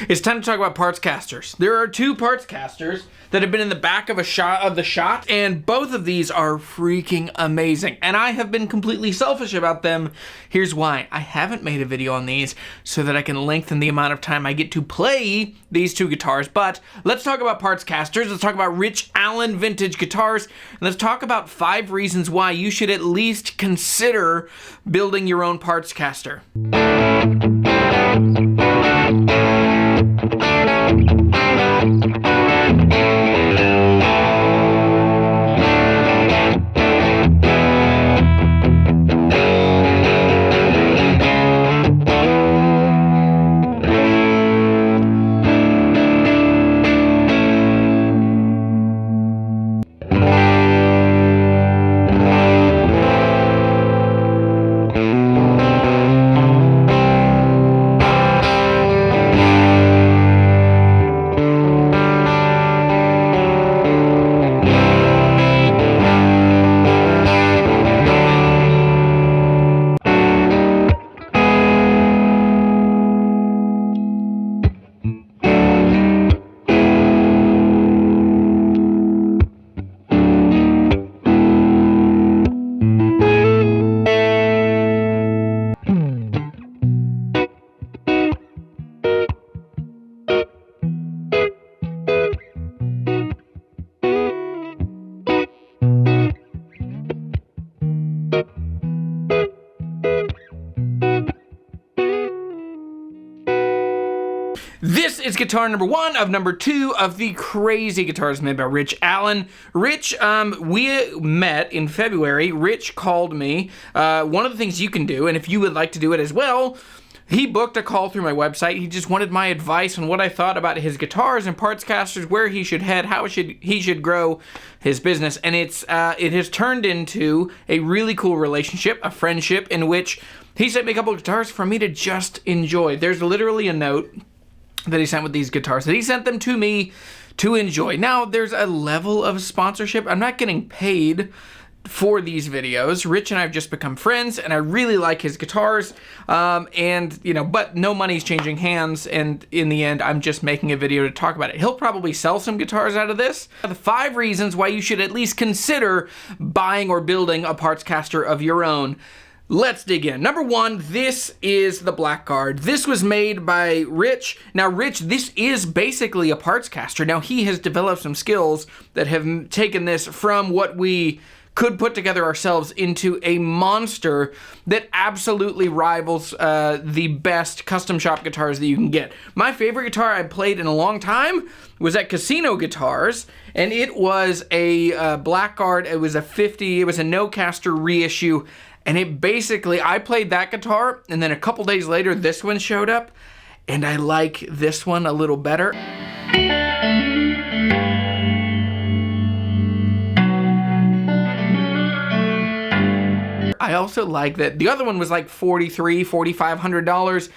It's time to talk about Partscasters. There are two Partscasters that have been in the back of the shot, and both of these are freaking amazing. And I have been completely selfish about them. Here's why. I haven't made a video on these so that I can lengthen the amount of time I get to play these two guitars. But let's talk about Partscasters. Let's talk about Rich Allen vintage guitars. And let's talk about 5 reasons why you should at least consider building your own Partscaster. This is guitar number 1 of number 2 of the crazy guitars made by Rich Allen. Rich, we met in February. Rich called me. One of the things you can do, and if you would like to do it as well, he booked a call through my website. He just wanted my advice on what I thought about his guitars and Partscasters, where he should head, how he should grow his business. And it has turned into a really cool relationship, a friendship, in which he sent me a couple of guitars for me to just enjoy. There's literally a note that he sent with these guitars, that he sent them to me to enjoy. Now, there's a level of sponsorship. I'm not getting paid for these videos. Rich and I have just become friends, and I really like his guitars, but no money's changing hands, and in the end, I'm just making a video to talk about it. He'll probably sell some guitars out of this. The 5 reasons why you should at least consider buying or building a Partscaster of your own. Let's dig in. Number 1, this is the Blackguard. This was made by Rich. Now, Rich, this is basically a Partscaster. Now, he has developed some skills that have taken this from what we could put together ourselves into a monster that absolutely rivals the best custom shop guitars that you can get. My favorite guitar I played in a long time was at Casino Guitars, and it was a Blackguard. It was a 50, it was a no-caster reissue. And it basically, I played that guitar, and then a couple days later, this one showed up, and I like this one a little better. I also like that the other one was like $4,300, $4,500.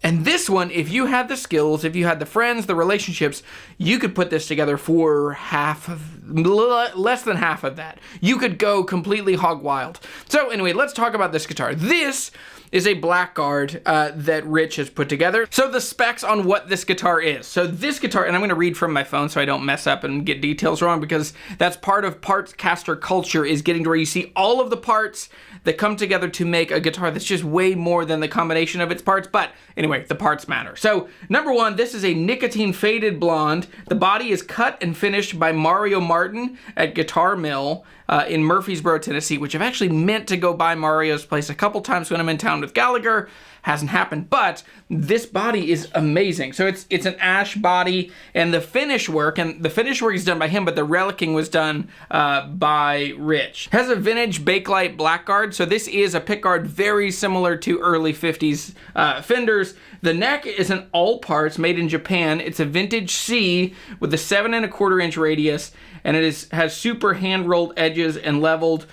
And this one, if you had the skills, if you had the friends, the relationships, you could put this together for less than half of that. You could go completely hog wild. So anyway, let's talk about this guitar. This is a Blackguard that Rich has put together. So the specs on what this guitar is. So this guitar, and I'm gonna read from my phone so I don't mess up and get details wrong, because that's part of Partscaster culture, is getting to where you see all of the parts that come together to make a guitar that's just way more than the combination of its parts. But anyway, the parts matter. So number 1, this is a nicotine faded blonde. The body is cut and finished by Mario Martin at Guitar Mill in Murfreesboro, Tennessee, which I've actually meant to go by Mario's place a couple times when I'm in town with Gallagher. Hasn't happened, but this body is amazing. So it's an ash body, and the finish work is done by him, but the relicking was done by Rich. Has a vintage Bakelite Blackguard, so this is a pickguard very similar to early 50s Fenders. The neck is an all parts made in Japan. It's a vintage C with a 7 1/4 inch radius, and it has super hand-rolled edges and leveled.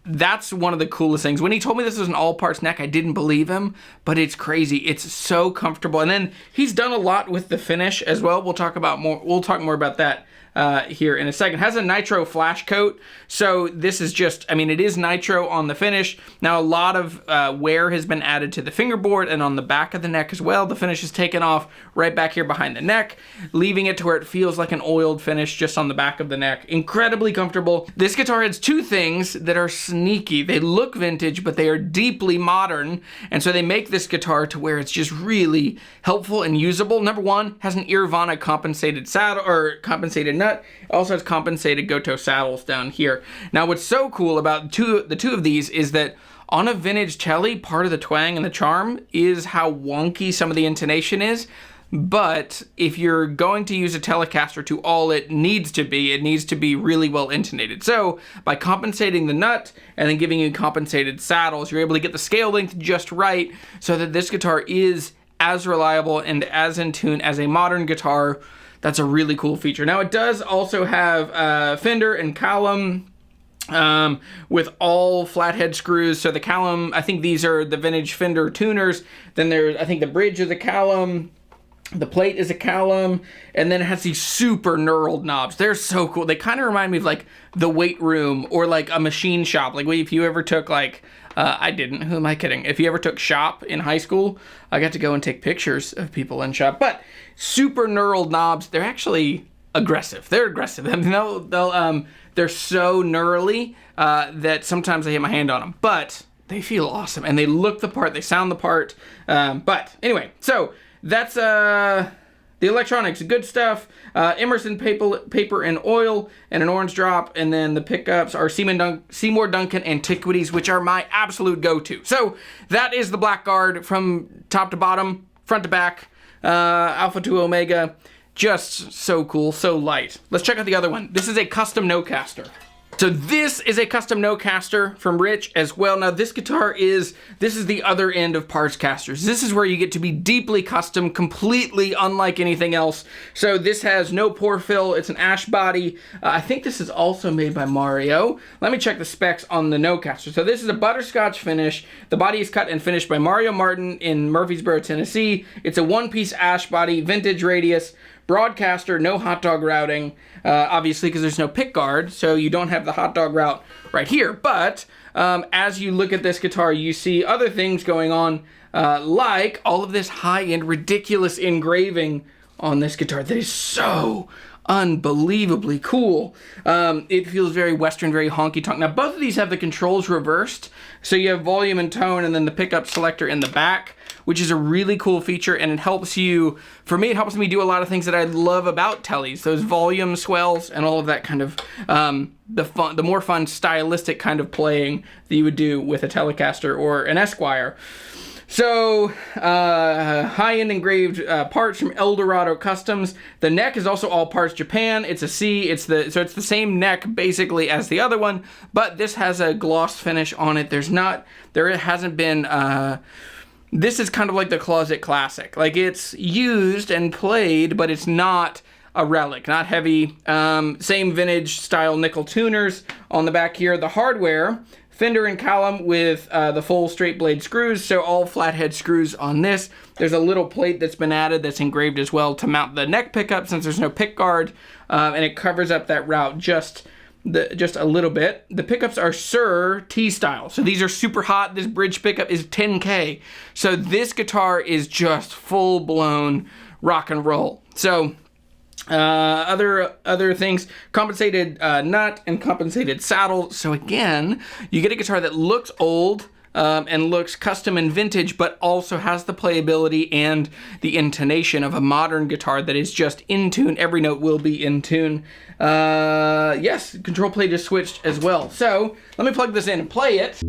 That's one of the coolest things. When he told me this was an all-parts neck, I didn't believe him, but it's crazy. It's so comfortable. And then he's done a lot with the finish as well. We'll talk more about that here in a second. It has a nitro flash coat, so this is just, I mean, it is nitro on the finish. Now, a lot of wear has been added to the fingerboard and on the back of the neck as well. The finish is taken off right back here behind the neck, leaving it to where it feels like an oiled finish just on the back of the neck. Incredibly comfortable. This guitar has two things that are sneaky. They look vintage, but they are deeply modern, and so they make this guitar to where it's just really helpful and usable. Number one, has an Irvana compensated saddle, or compensated nut. It also has compensated Goto saddles down here. Now, what's so cool about the two of these is that on a vintage Telly, part of the twang and the charm is how wonky some of the intonation is. But if you're going to use a Telecaster to all it needs to be really well intonated. So by compensating the nut and then giving you compensated saddles, you're able to get the scale length just right so that this guitar is as reliable and as in tune as a modern guitar. That's a really cool feature. Now, it does also have Fender and Callum with all flathead screws. So the Callum, I think these are the vintage Fender tuners. Then there's, I think the bridge is a Callum. The plate is a Callum, and then it has these super knurled knobs. They're so cool. They kind of remind me of like the weight room or like a machine shop. Like if you ever took like, I didn't, who am I kidding? If you ever took shop in high school, I got to go and take pictures of people in shop. But super knurled knobs, they're actually aggressive. They're aggressive. I mean, they're so knurly that sometimes I hit my hand on them. But they feel awesome, and they look the part, they sound the part. But anyway, so that's the electronics, good stuff. Emerson paper and oil, and an orange drop, and then the pickups are Seymour Duncan Antiquities, which are my absolute go-to. So that is the Blackguard from top to bottom, front to back, Alpha to Omega. Just so cool, so light. Let's check out the other one. This is a custom no-caster. So this is a custom no-caster from Rich as well. Now this guitar this is the other end of Partscasters. This is where you get to be deeply custom, completely unlike anything else. So this has no pore fill, it's an ash body. I think this is also made by Mario. Let me check the specs on the no-caster. So this is a butterscotch finish. The body is cut and finished by Mario Martin in Murfreesboro, Tennessee. It's a one-piece ash body, vintage radius, broadcaster, no hot dog routing, obviously because there's no pick guard, so you don't have the hot dog route right here. But as you look at this guitar, you see other things going on, like all of this high-end, ridiculous engraving on this guitar that is so unbelievably cool. It feels very Western, very honky-tonk. Now, both of these have the controls reversed, so you have volume and tone, and then the pickup selector in the back, which is a really cool feature, and it helps you, for me, it helps me do a lot of things that I love about Tellys, those volume swells and all of that kind of, the more fun, stylistic kind of playing that you would do with a Telecaster or an Esquire. So, high-end engraved parts from Eldorado Customs. The neck is also all parts Japan. It's a C. So it's the same neck basically as the other one, but this has a gloss finish on it. There hasn't been. This is kind of like the Closet Classic. Like, it's used and played, but it's not a relic, not heavy. Same vintage style nickel tuners on the back here. The hardware, Fender and Callum with the full straight blade screws, so all flathead screws on this. There's a little plate that's been added that's engraved as well to mount the neck pickup since there's no pick guard, and it covers up that route just a little bit. The pickups are Sir T-style, so these are super hot. This bridge pickup is 10K, so this guitar is just full-blown rock and roll. So other things, compensated nut and compensated saddle. So again, you get a guitar that looks old and looks custom and vintage, but also has the playability and the intonation of a modern guitar that is just in tune. Every note will be in tune. Yes, control plate is switched as well. So let me plug this in and play it.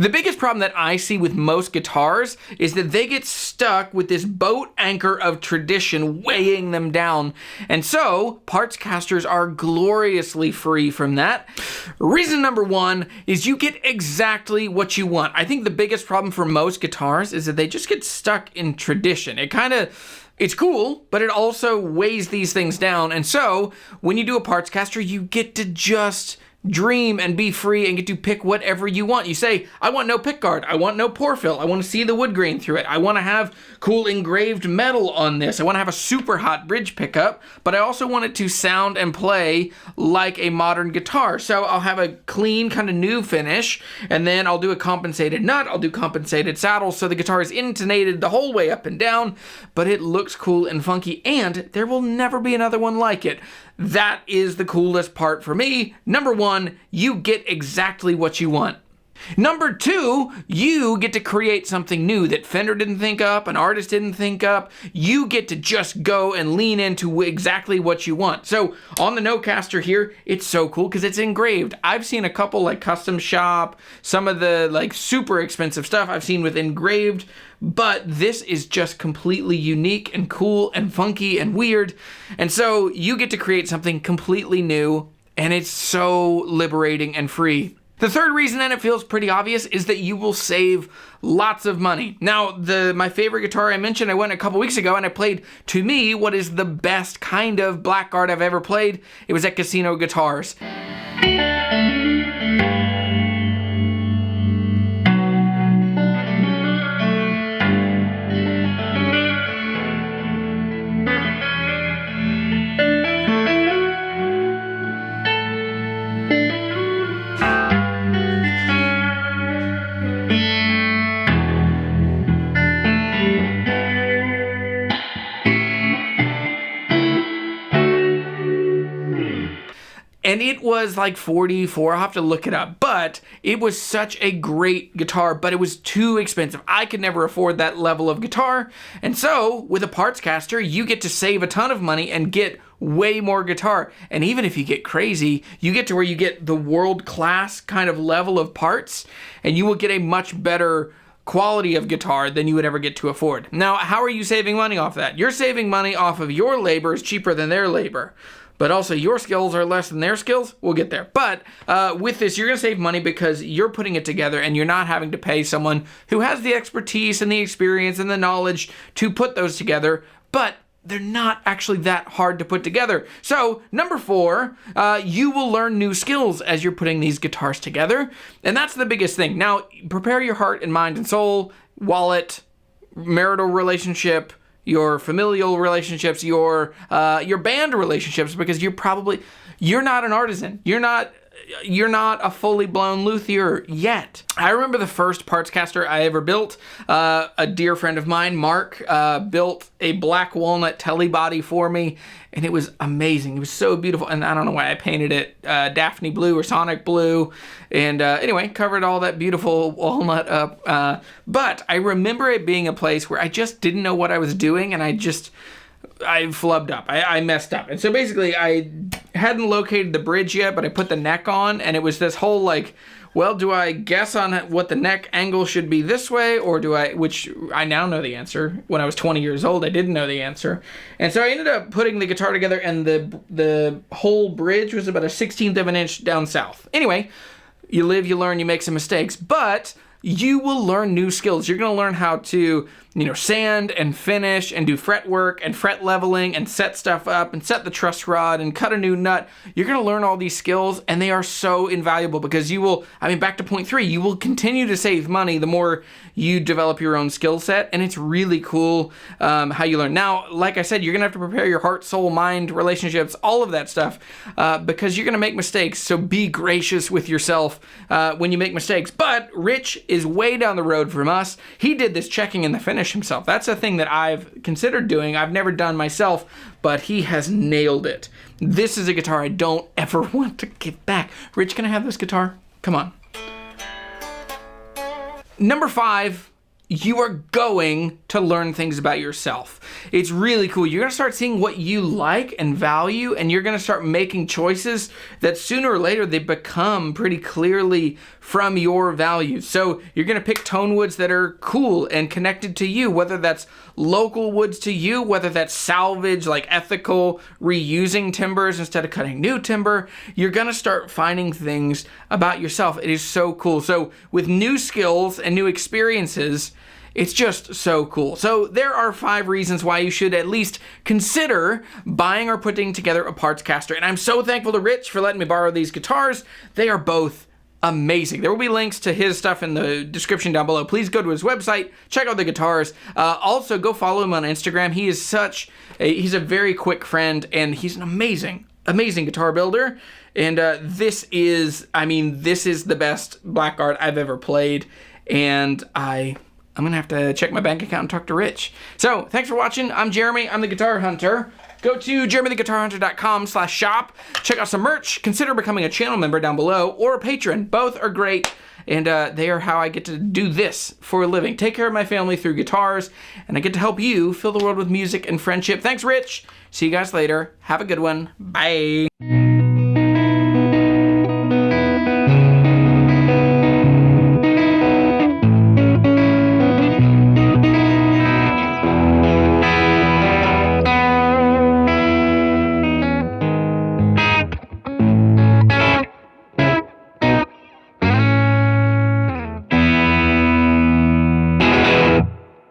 The biggest problem that I see with most guitars is that they get stuck with this boat anchor of tradition weighing them down. And so, Partscasters are gloriously free from that. Reason number one is you get exactly what you want. I think the biggest problem for most guitars is that they just get stuck in tradition. It's cool, but it also weighs these things down. And so, when you do a Partscaster, you get to just dream and be free and get to pick whatever you want. You say, I want no pickguard, I want no pore fill, I want to see the wood grain through it, I want to have cool engraved metal on this, I want to have a super hot bridge pickup, but I also want it to sound and play like a modern guitar. So I'll have a clean kind of new finish, and then I'll do a compensated nut, I'll do compensated saddles, so the guitar is intonated the whole way up and down, but it looks cool and funky, and there will never be another one like it. That is the coolest part for me. Number one, you get exactly what you want. Number two, you get to create something new that Fender didn't think up, an artist didn't think up. You get to just go and lean into exactly what you want. So on the Nocaster here, it's so cool because it's engraved. I've seen a couple like Custom Shop, some of the like super expensive stuff I've seen with engraved, but this is just completely unique and cool and funky and weird. And so you get to create something completely new, and it's so liberating and free. The third reason, and it feels pretty obvious, is that you will save lots of money. Now, my favorite guitar I mentioned, I went a couple weeks ago and I played, to me, what is the best kind of blackguard I've ever played. It was at Casino Guitars. And it was like $44, I'll have to look it up, but it was such a great guitar, but it was too expensive. I could never afford that level of guitar. And so with a Partscaster, you get to save a ton of money and get way more guitar. And even if you get crazy, you get to where you get the world-class kind of level of parts, and you will get a much better quality of guitar than you would ever get to afford. Now, how are you saving money off that? You're saving money off of your labor is cheaper than their labor. But also your skills are less than their skills. We'll get there. But with this, you're going to save money because you're putting it together and you're not having to pay someone who has the expertise and the experience and the knowledge to put those together. But they're not actually that hard to put together. So number four, you will learn new skills as you're putting these guitars together. And that's the biggest thing. Now, prepare your heart and mind and soul, wallet, marital relationship, your familial relationships, your band relationships, because you're not an artisan. You're not a fully blown luthier yet. I remember the first Partscaster I ever built. A dear friend of mine, Mark, built a black walnut telly body for me, and it was amazing. It was so beautiful, and I don't know why I painted it Daphne blue or Sonic blue, and anyway, covered all that beautiful walnut up. But I remember it being a place where I just didn't know what I was doing, and I flubbed up. I messed up. And so basically I hadn't located the bridge yet, but I put the neck on, and it was this whole like, well, do I guess on what the neck angle should be this way, or which I now know the answer. When I was 20 years old, I didn't know the answer. And so I ended up putting the guitar together, and the whole bridge was about a 1/16 of an inch down south. Anyway, you live, you learn, you make some mistakes, but you will learn new skills. You're going to learn how to, sand and finish and do fret work and fret leveling and set stuff up and set the truss rod and cut a new nut. You're going to learn all these skills, and they are so invaluable because back to point 3, you will continue to save money the more you develop your own skill set, and it's really cool how you learn. Now, like I said, you're going to have to prepare your heart, soul, mind, relationships, all of that stuff, because you're going to make mistakes, so be gracious with yourself when you make mistakes. But Rich is way down the road from us. He did this checking and the finish himself. That's a thing that I've considered doing. I've never done myself, but he has nailed it. This is a guitar I don't ever want to give back. Rich, can I have this guitar? Come on. Number 5, you are going to learn things about yourself. It's really cool. You're gonna start seeing what you like and value, and you're gonna start making choices that sooner or later they become pretty clearly from your values. So you're gonna pick tone woods that are cool and connected to you, whether that's local woods to you, whether that's salvage, like ethical, reusing timbers instead of cutting new timber. You're gonna start finding things about yourself. It is so cool. So with new skills and new experiences, it's just so cool. So there are 5 reasons why you should at least consider buying or putting together a Partscaster. And I'm so thankful to Rich for letting me borrow these guitars. They are both amazing. There will be links to his stuff in the description down below. Please go to his website, check out the guitars. Also, go follow him on Instagram. He is he's a very quick friend, and he's an amazing guitar builder. And this is the best Blackguard I've ever played. And I'm gonna have to check my bank account and talk to Rich. So thanks for watching. I'm Jeremy. I'm the Guitar Hunter. Go to jeremytheguitarhunter.com/shop. Check out some merch. Consider becoming a channel member down below or a patron. Both are great, and they are how I get to do this for a living. Take care of my family through guitars, and I get to help you fill the world with music and friendship. Thanks, Rich. See you guys later. Have a good one. Bye.